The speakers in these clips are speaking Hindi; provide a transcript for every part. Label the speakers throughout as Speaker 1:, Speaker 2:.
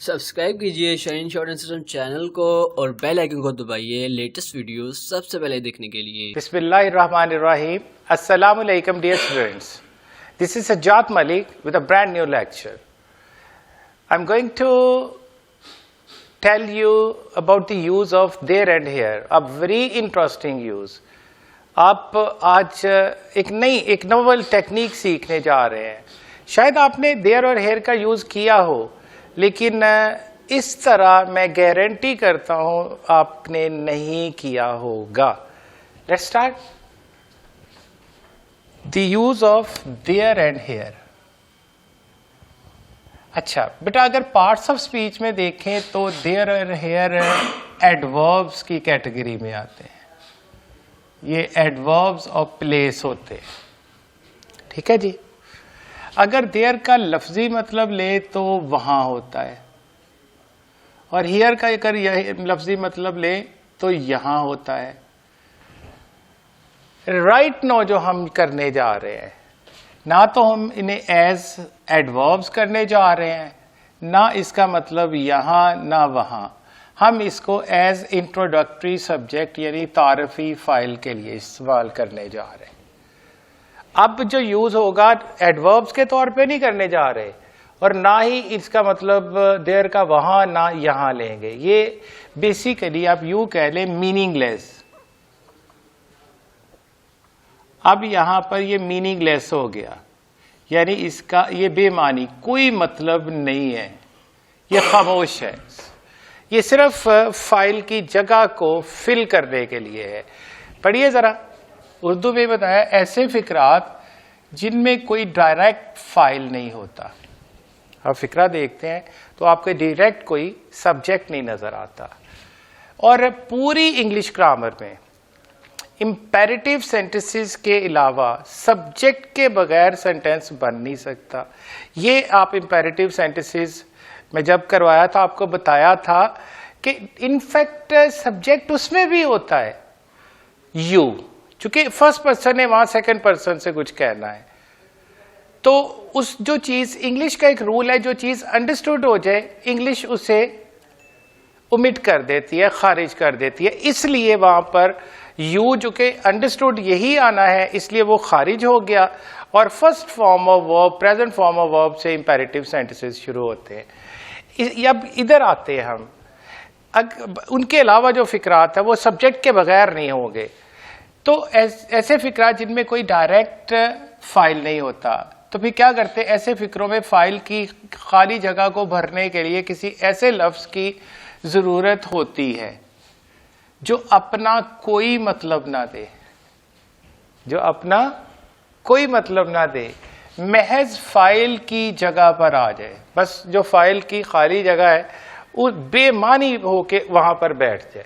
Speaker 1: सब्सक्राइब कीजिए शाइन शॉर्ट एंड चैनल को और बेल आइकन को दबाइए लेटेस्ट वीडियो सबसे पहले देखने के लिए।
Speaker 2: Bismillahirrahmanirrahim. Assalamu alaikum dear students. This is Sajjad Malik with a brand new lecture. I'm going to tell you about the use of there and here, a very interesting use. आप आज एक नोवेल टेक्निक सीखने जा रहे हैं। शायद आपने देयर और हेयर का यूज़ किया हो, लेकिन इस तरह मैं गारंटी करता हूं आपने नहीं किया होगा। Let's start the use of there and here. अच्छा बेटा, अगर पार्ट्स ऑफ स्पीच में देखें तो देयर और हेयर एडवर्ब्स की कैटेगरी में आते हैं। ये एडवर्ब्स ऑफ प्लेस होते हैं, ठीक है जी। अगर देयर का लफ्जी मतलब ले तो वहां होता है, और हियर का अगर यह लफ्जी मतलब ले तो यहां होता है। राइट नो जो हम करने जा रहे हैं, ना तो हम इन्हें एज एडवर्ब्स करने जा रहे हैं, ना इसका मतलब यहां ना वहां। हम इसको एज इंट्रोडक्टरी सब्जेक्ट यानी तारफी फाइल के लिए इस्तेमाल करने जा रहे हैं। अब जो यूज होगा एडवर्ब्स के तौर पे नहीं करने जा रहे, और ना ही इसका मतलब देयर का वहां ना यहां लेंगे। ये बेसिकली आप यूं कह लें मीनिंगलेस। अब यहां पर ये मीनिंगलेस हो गया, यानी इसका ये बेमानी, कोई मतलब नहीं है, ये खामोश है। ये सिर्फ फाइल की जगह को फिल करने के लिए है। पढ़िए जरा, उर्दू में बताया ऐसे फिक्रात जिनमें कोई डायरेक्ट फाइल नहीं होता। आप फिक्रा देखते हैं तो आपको डायरेक्ट कोई सब्जेक्ट नहीं नजर आता। और पूरी इंग्लिश ग्रामर में इंपेरेटिव सेंटेंसेस के अलावा सब्जेक्ट के बगैर सेंटेंस बन नहीं सकता। ये आप इंपेरेटिव सेंटेंसेस में जब करवाया था आपको बताया था कि इनफैक्ट सब्जेक्ट उसमें भी होता है यू, चूंकि फर्स्ट पर्सन है वहां सेकंड पर्सन से कुछ कहना है। तो उस जो चीज इंग्लिश का एक रूल है, जो चीज अंडरस्टूड हो जाए इंग्लिश उसे ओमिट कर देती है, खारिज कर देती है। इसलिए वहां पर यू जो कि अंडरस्टूड यही आना है, इसलिए वो खारिज हो गया और first form of verb present form of verb से इंपेरेटिव सेंटेंसेस शुरू होते हैं। अब इधर आते हैं हम, उनके अलावा जो फिक्रात है वो सब्जेक्ट के बगैर नहीं होंगे। तो ऐसे फिक्रा जिनमें कोई डायरेक्ट फाइल नहीं होता, तो फिर क्या करते हैं, ऐसे फिक्रों में फाइल की खाली जगह को भरने के लिए किसी ऐसे लफ्ज की जरूरत होती है जो अपना कोई मतलब ना दे, जो अपना कोई मतलब ना दे, महज फाइल की जगह पर आ जाए। बस जो फाइल की खाली जगह है वो बेमानी होके वहां पर बैठ जाए।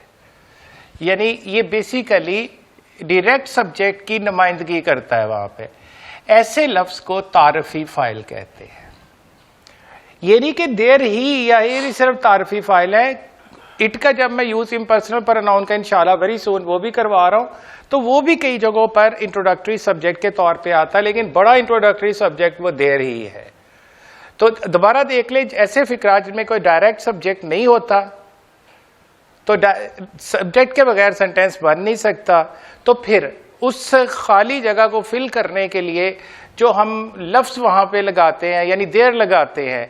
Speaker 2: यानी ये बेसिकली डायरेक्ट सब्जेक्ट की नुमाइंदगी करता है वहां पे। ऐसे लफ्ज को तारफी फाइल कहते हैं। ये नहीं कि देर ही या ये नहीं सिर्फ तारफी फाइल है। इट का जब मैं यूज इम्पर्सनल प्रोनाउन का इंशाल्लाह वेरी सून वो भी करवा रहा हूं, तो वो भी कई जगहों पर इंट्रोडक्टरी सब्जेक्ट के तौर पे आता है, लेकिन बड़ा इंट्रोडक्टरी सब्जेक्ट वो देर ही है। तो दोबारा देख ले, ऐसे फिक्रा जिनमें कोई डायरेक्ट सब्जेक्ट नहीं होता, तो सब्जेक्ट के बगैर सेंटेंस बन नहीं सकता। तो फिर उस खाली जगह को फिल करने के लिए जो हम लफ्ज वहां पे लगाते हैं यानी देर लगाते हैं,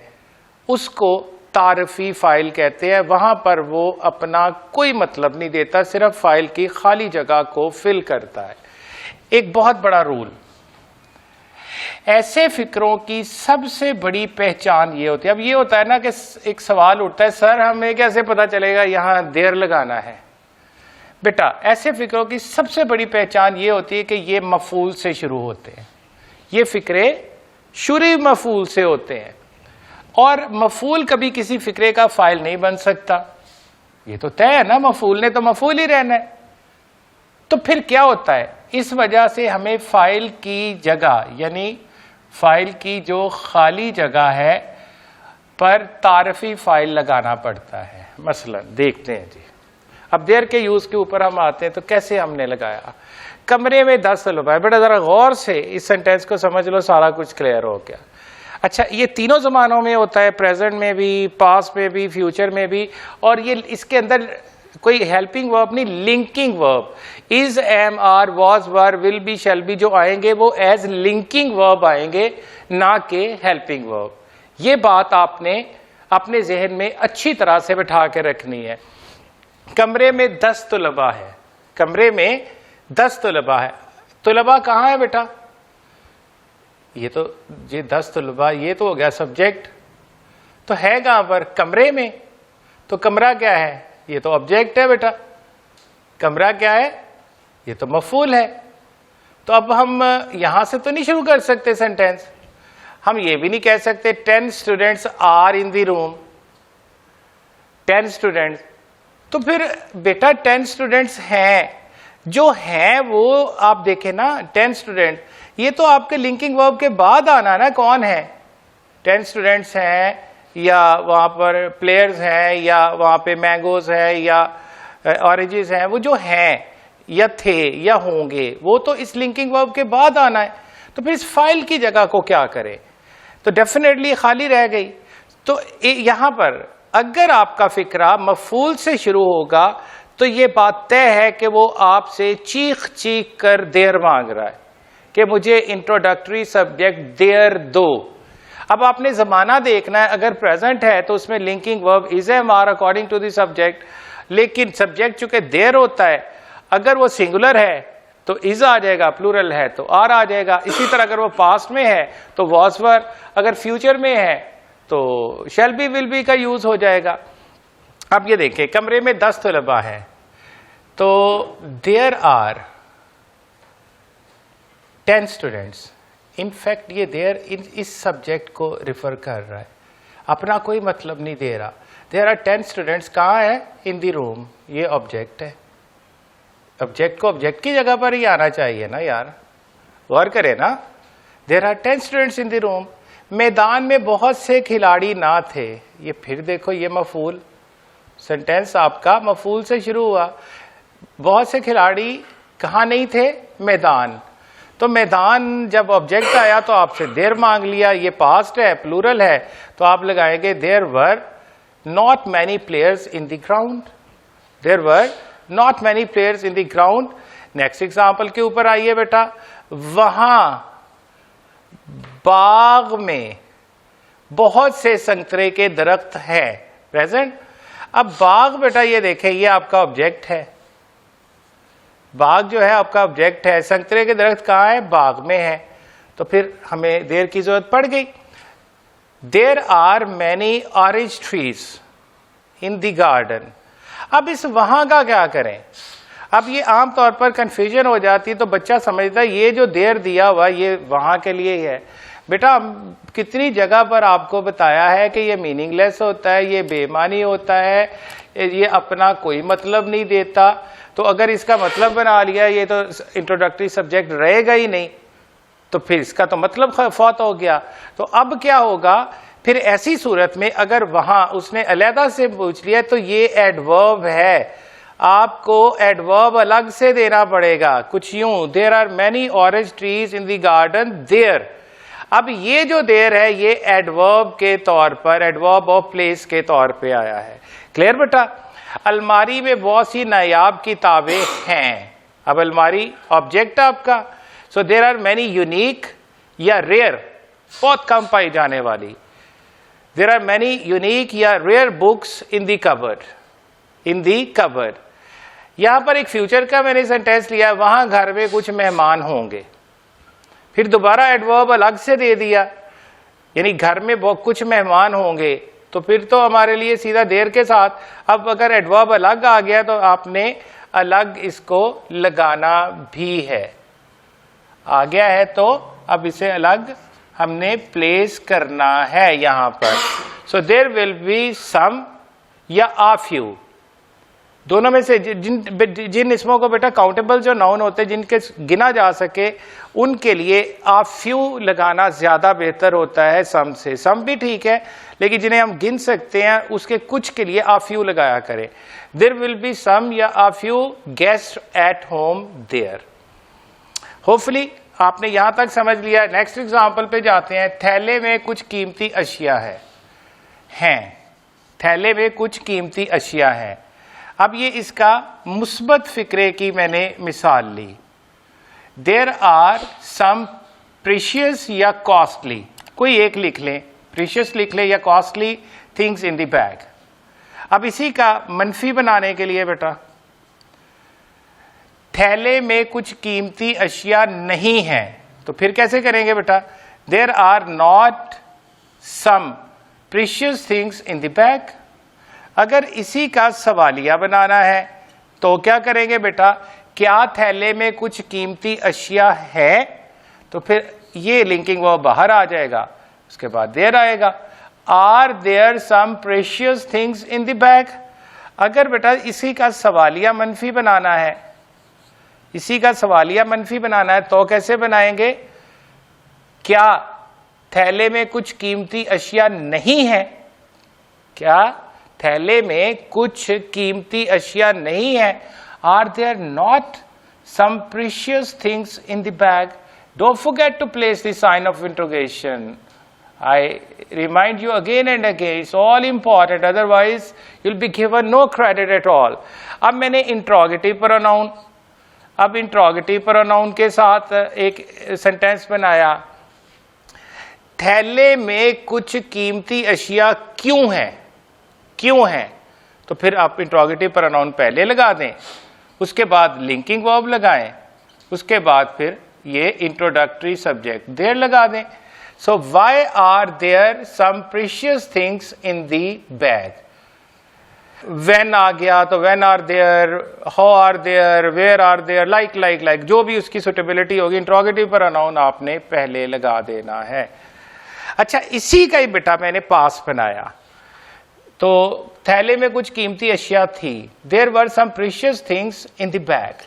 Speaker 2: उसको तारफी फाइल कहते हैं। वहां पर वो अपना कोई मतलब नहीं देता, सिर्फ फाइल की खाली जगह को फिल करता है। एक बहुत बड़ा रूल, ऐसे फिक्रों की सबसे बड़ी पहचान ये होती है। अब ये होता है ना कि एक सवाल उठता है, सर हमें कैसे पता चलेगा यहां देर लगाना है। बेटा, ऐसे फिक्रों की सबसे बड़ी पहचान ये होती है कि ये मफूल से शुरू होते हैं। ये फिक्रे शुरू मफूल से होते हैं, और मफूल कभी किसी फिक्रे का फाइल नहीं बन सकता। ये तो तय है ना, मफूल ने तो मफूल ही रहना है। तो फिर क्या होता है, इस वजह से हमें फाइल की जगह यानी फाइल की जो खाली जगह है पर तारफी फाइल लगाना पड़ता है। मसलन देखते हैं जी, अब देर के यूज के ऊपर हम आते हैं। तो कैसे हमने लगाया, कमरे में 10 तलबा है। बेटा जरा गौर से इस सेंटेंस को समझ लो, सारा कुछ क्लियर हो गया। अच्छा, ये तीनों ज़मानों में होता है, प्रेजेंट में भी, पास्ट में भी, फ्यूचर में भी, और ये इसके अंदर कोई हेल्पिंग वर्ब नहीं, linking verb. Is, am, are, was, were, will be, shall be जो आएंगे वो एज लिंकिंग वर्ब आएंगे, ना के हेल्पिंग वर्ब। ये बात आपने अपने जहन में अच्छी तरह से बैठा के रखनी है। कमरे में 10 तुलबा है, कमरे में 10 तुलबा है। तुलबा कहाँ है बेटा? ये 10 तुलबा, ये तो हो गया सब्जेक्ट, तो है कहां पर? कमरे में। तो कमरा क्या है? ये तो ऑब्जेक्ट है बेटा। कमरा क्या है? ये तो मफूल है। तो अब हम यहां से तो नहीं शुरू कर सकते सेंटेंस। हम ये भी नहीं कह सकते 10 students are in the room, 10 students. तो फिर बेटा 10 स्टूडेंट्स हैं, जो हैं वो आप देखें ना, 10 स्टूडेंट, ये तो आपके लिंकिंग वर्ब के बाद आना ना, कौन है? 10 स्टूडेंट्स हैं, या वहाँ पर प्लेयर्स हैं, या वहाँ पे मैंगोज है, या ऑरेंजेस हैं, वो जो हैं या थे या होंगे, वो तो इस लिंकिंग वर्ब के बाद आना है। तो फिर इस फाइल की जगह को क्या करें? तो डेफिनेटली खाली रह गई। तो यहाँ पर अगर आपका फिक्रा मफूल से शुरू होगा तो ये बात तय है कि वो आपसे चीख चीख कर देर मांग रहा है कि मुझे इंट्रोडक्टरी सब्जेक्ट देर दो। अब आपने जमाना देखना है, अगर प्रेजेंट है तो उसमें linking verb is, am, are according to the subject, लेकिन सब्जेक्ट चूंकि देर होता है, अगर वो सिंगुलर है तो इज आ जाएगा, प्लूरल है तो आर आ जाएगा। इसी तरह अगर वो पास्ट में है तो वॉज वर, अगर फ्यूचर में है तो शैल बी, विल बी का यूज हो जाएगा। अब ये देखें, कमरे में 10 तलबा है, तो देयर आर 10 स्टूडेंट्स। इनफैक्ट ये देयर इस सब्जेक्ट को रिफर कर रहा है, अपना कोई मतलब नहीं दे रहा। देयर आर 10 स्टूडेंट्स कहाँ है? इन द रूम। ये ऑब्जेक्ट है, ऑब्जेक्ट को ऑब्जेक्ट की जगह पर ही आना चाहिए ना यार, गौर करें ना। There are 10 students in the room. मैदान में बहुत से खिलाड़ी ना थे। ये फिर देखो, ये मफूल, सेंटेंस आपका मफूल से शुरू हुआ। बहुत से खिलाड़ी कहाँ नहीं थे? मैदान। तो मैदान जब ऑब्जेक्ट आया तो आपसे देर मांग लिया, ये पास्ट है, प्लूरल है, तो आप लगाएंगे there were not many players in the ground. There were not many players in the ground. Next example के ऊपर आइए बेटा, वहां बाग में बहुत से संतरे के दरख्त हैं, प्रेजेंट। अब बाग बेटा ये देखें, ये आपका ऑब्जेक्ट है, बाग जो है आपका ऑब्जेक्ट है, संतरे के दरख्त कहाँ है? बाग में है। तो फिर हमें देर की जरूरत पड़ गई। There are many orange trees in the garden. अब इस वहां का क्या करें? अब ये आमतौर पर कंफ्यूजन हो जाती है, तो बच्चा समझता है ये जो देर दिया हुआ ये वहां के लिए ही है। बेटा कितनी जगह पर आपको बताया है कि ये मीनिंगलेस होता है, ये बेमानी होता है, ये अपना कोई मतलब नहीं देता। तो अगर इसका मतलब बना लिया, ये तो इंट्रोडक्टरी सब्जेक्ट रहेगा ही नहीं, तो फिर इसका तो मतलब फौत हो गया। तो अब क्या होगा? फिर ऐसी सूरत में अगर वहां उसने अलहदा से पूछ लिया तो ये एडवर्ब है, आपको एडवर्ब अलग से देना पड़ेगा। कुछ यूं, there are many orange trees in the garden there. अब ये जो देयर है ये एडवर्ब के तौर पर, एडवर्ब ऑफ प्लेस के तौर पे आया है। क्लियर बेटा? अलमारी में बहुत सी नायाब किताबें हैं। अब अलमारी ऑब्जेक्ट आपका, so there are many unique या रेयर, बहुत कम पाई जाने वाली, देयर आर मैनी यूनिक या rare books in the cupboard, in the cupboard. यहां पर एक फ्यूचर का मैंने सेंटेंस लिया, वहां घर में कुछ मेहमान होंगे, फिर दोबारा एडवर्ब अलग से दे दिया, यानी घर में बहुत कुछ मेहमान होंगे, तो फिर तो हमारे लिए सीधा देर के साथ। अब अगर एडवर्ब अलग आ गया तो आपने अलग इसको लगाना भी है, आ गया है तो अब इसे अलग हमने प्लेस करना है यहां पर। So there will be some या आ फ्यू, दोनों में से जिन इसमों को बेटा काउंटेबल जो नाउन होते हैं, जिनके गिना जा सके, उनके लिए आ फ्यू लगाना ज्यादा बेहतर होता है सम से। सम भी ठीक है, लेकिन जिन्हें हम गिन सकते हैं उसके कुछ के लिए आ फ्यू लगाया करें। देयर विल बी सम या a few guest at home there. Hopefully आपने यहां तक समझ लिया। नेक्स्ट एग्जांपल पे जाते हैं। थैले में कुछ कीमती अशिया हैं, थैले में कुछ कीमती अशिया है। अब ये इसका मुस्बत फिक्रे की मैंने मिसाल ली। देयर आर सम प्रीशियस या कॉस्टली, कोई एक लिख लें, प्रीशियस लिख लें या costly things in the bag. अब इसी का मनफी बनाने के लिए बेटा, थैले में कुछ कीमती अशिया नहीं है, तो फिर कैसे करेंगे बेटा? There are not some precious things in the bag. अगर इसी का सवालिया बनाना है तो क्या करेंगे बेटा? क्या थैले में कुछ कीमती अशिया है, तो फिर ये लिंकिंग वर्ब बाहर आ जाएगा, उसके बाद देयर आएगा। Are there some precious things in the bag. अगर बेटा इसी का सवालिया मनफी बनाना है, इसी का सवालिया मनफी बनाना है तो कैसे बनाएंगे? क्या थैले में कुछ कीमती अशिया नहीं है? क्या थैले में कुछ कीमती अशिया नहीं है? Are there not some precious things in the bag? Don't forget to place the sign of interrogation. I remind you again and again, it's all important, otherwise you'll be given no credit at all. अब मैंने इंट्रोगेटिव प्रोनाउन, अब इंट्रोगेटिव प्रोनाउन के साथ एक सेंटेंस बनाया। थैले में कुछ कीमती अशिया क्यों है? क्यों है? तो फिर आप इंट्रोगेटिव प्रोनाउन पहले लगा दें, उसके बाद लिंकिंग वर्ब लगाएं, उसके बाद फिर ये इंट्रोडक्टरी सब्जेक्ट देयर लगा दें। So why are there some precious things in the bag? When आ गया तो when are there, how are there, where are there, like जो भी उसकी सुटेबिलिटी होगी इंट्रोगेटिव प्रोनाउन आपने पहले लगा देना है। अच्छा, इसी का ही बेटा मैंने पास बनाया। तो थैले में कुछ कीमती अशिया थी। There were some precious things in the bag.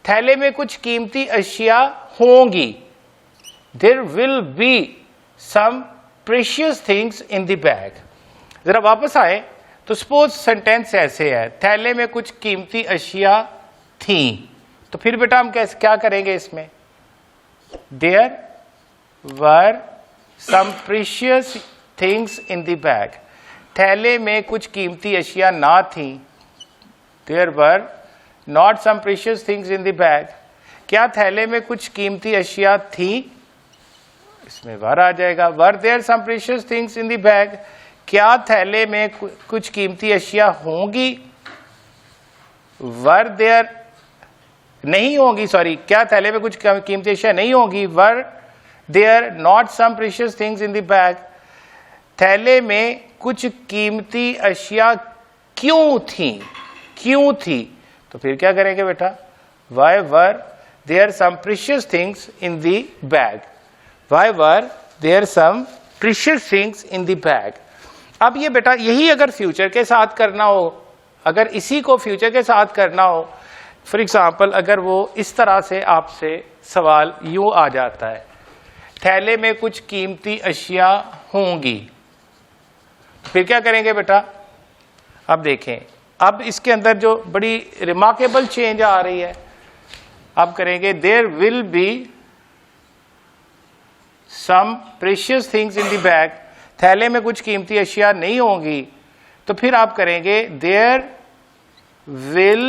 Speaker 2: थैले में कुछ कीमती अशिया होंगी। There will be some precious things in the bag. जरा वापस आए तो सपोज सेंटेंस ऐसे है, थैले में कुछ कीमती अशिया थी, तो फिर बेटा हम कैसे क्या करेंगे इसमें? There were some precious things in the bag. थैले में कुछ कीमती अशिया ना थी। There were not some precious things in the bag. क्या थैले में कुछ कीमती अशिया थी? इसमें वर आ जाएगा। Were there some precious things in the bag. क्या थैले में कुछ कीमती अशिया होंगी? वर देयर नहीं होंगी, सॉरी, क्या थैले में कुछ कीमती अशिया नहीं होंगी? Were there not some precious things in the bag. थैले में कुछ कीमती अशिया क्यों थी? क्यों थी? तो फिर क्या करेंगे बेटा? Why were there some precious things in the bag. Why were there some precious things in the bag? अब ये बेटा यही अगर फ्यूचर के साथ करना हो, अगर इसी को फ्यूचर के साथ करना हो, फॉर एग्जाम्पल अगर वो इस तरह से आपसे सवाल यूं आ जाता है, थैले में कुछ कीमती अशिया होंगी, फिर क्या करेंगे बेटा? अब देखें, अब इसके अंदर जो बड़ी रिमार्केबल चेंज आ रही है, अब करेंगे there will be some precious things in the bag. थैले में कुछ कीमती अशिया नहीं होंगी, तो फिर आप करेंगे there will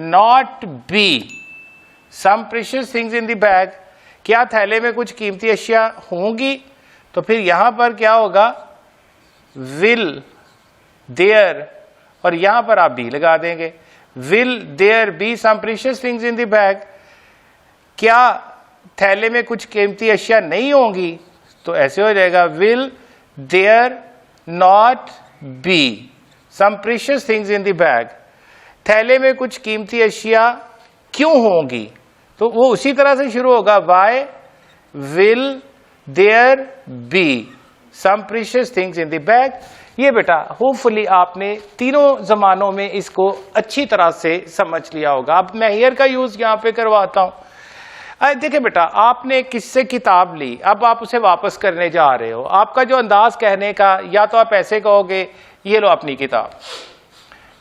Speaker 2: not be some precious things in the bag. क्या थैले में कुछ कीमती अशिया होंगी? तो फिर यहां पर क्या होगा? will there, और यहां पर आप be लगा देंगे। will there be some precious things in the bag? क्या थैले में कुछ कीमती अशिया नहीं होंगी? तो ऐसे हो जाएगा will there not be some precious things in the bag. थैले में कुछ कीमती अशिया क्यों होंगी? तो वो उसी तरह से शुरू होगा, why will there be some precious things in the bag. ये बेटा होपफुली आपने तीनों जमानों में इसको अच्छी तरह से समझ लिया होगा। अब मैं हियर का यूज यहां पे करवाता हूं। देखिए बेटा, आपने किससे किताब ली, अब आप उसे वापस करने जा रहे हो। आपका जो अंदाज कहने का, या तो आप ऐसे कहोगे ये लो अपनी किताब,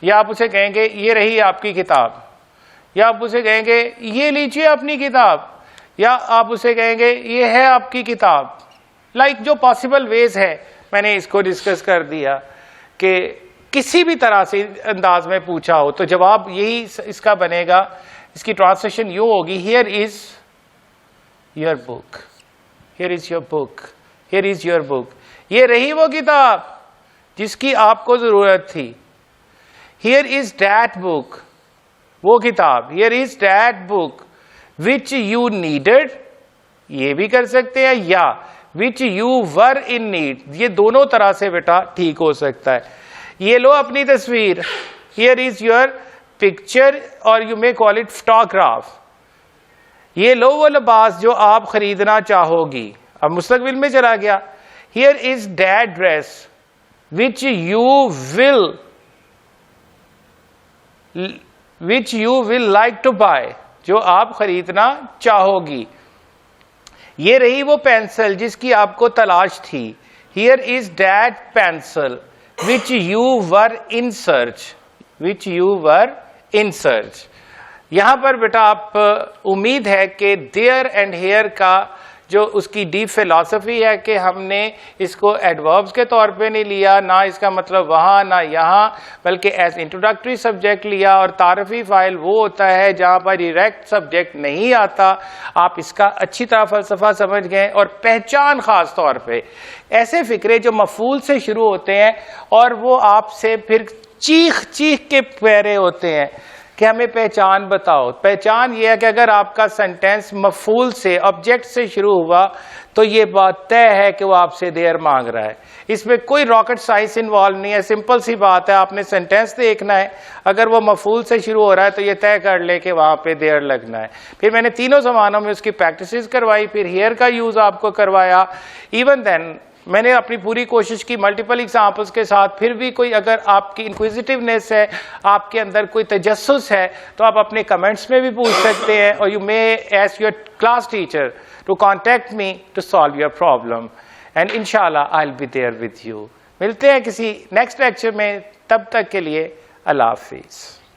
Speaker 2: या आप उसे कहेंगे ये रही आपकी किताब, या आप उसे कहेंगे ये लीजिए अपनी किताब, या आप उसे कहेंगे ये है आपकी किताब। लाइक जो पॉसिबल वेज है मैंने इसको डिस्कस कर दिया कि किसी भी तरह से अंदाज में पूछा हो तो जवाब यही इसका बनेगा। इसकी ट्रांसलेशन यूं होगी, here is your book, here is your book, here is your book. ये रही वो किताब जिसकी आपको जरूरत थी। हियर इज दैट बुक, वो किताब, here is that book which you needed, ये भी कर सकते हैं, या which you were in need, ये दोनों तरह से बेटा ठीक हो सकता है। ये लो अपनी तस्वीर, हियर इज योर पिक्चर, और you may call it photograph. ये लो वो लिबास जो आप खरीदना चाहोगी, अब मुस्तकबिल में चला गया। Here is that dress which you will like to buy, जो आप खरीदना चाहोगी। ये रही वो पेंसिल जिसकी आपको तलाश थी। Here is that pencil which you were in search, which you were in search. यहां पर बेटा आप उम्मीद है कि देयर एंड हेयर का जो उसकी डीप फिलॉसफी है कि हमने इसको एडवर्ब्स के तौर पे नहीं लिया, ना इसका मतलब वहाँ ना यहाँ, बल्कि एज इंट्रोडक्टरी सब्जेक्ट लिया। और तारफी फ़ाइल वो होता है जहाँ पर डायरेक्ट सब्जेक्ट नहीं आता। आप इसका अच्छी तरह फ़लसफ़ा समझ गए। और पहचान ख़ास तौर पे ऐसे फ़िक्रे जो मफ़ूल से शुरू होते हैं और वो आपसे फिर चीख चीख के कह रहे होते हैं कि हमें पहचान बताओ। पहचान ये है कि अगर आपका सेंटेंस मफूल से, ऑब्जेक्ट से शुरू हुआ तो ये बात तय है कि वो आपसे देयर मांग रहा है। इसमें कोई रॉकेट साइंस इन्वॉल्व नहीं है, सिंपल सी बात है। आपने सेंटेंस देखना है, अगर वो मफूल से शुरू हो रहा है तो ये तय कर ले कि वहाँ पे देयर लगना है। फिर मैंने तीनों ज़मानों में उसकी प्रैक्टिसेस करवाई, फिर हियर का यूज़ आपको करवाया। इवन देन मैंने अपनी पूरी कोशिश की मल्टीपल एग्जाम्पल्स के साथ। फिर भी कोई अगर आपकी इंक्विजिटिवनेस है, आपके अंदर कोई तजस्सुस है, तो आप अपने कमेंट्स में भी पूछ सकते हैं। और you may ask your class teacher to contact me to solve your problem, and इंशाल्लाह I will be there with you. मिलते हैं किसी नेक्स्ट लेक्चर में, तब तक के लिए अल्लाह हाफिज़।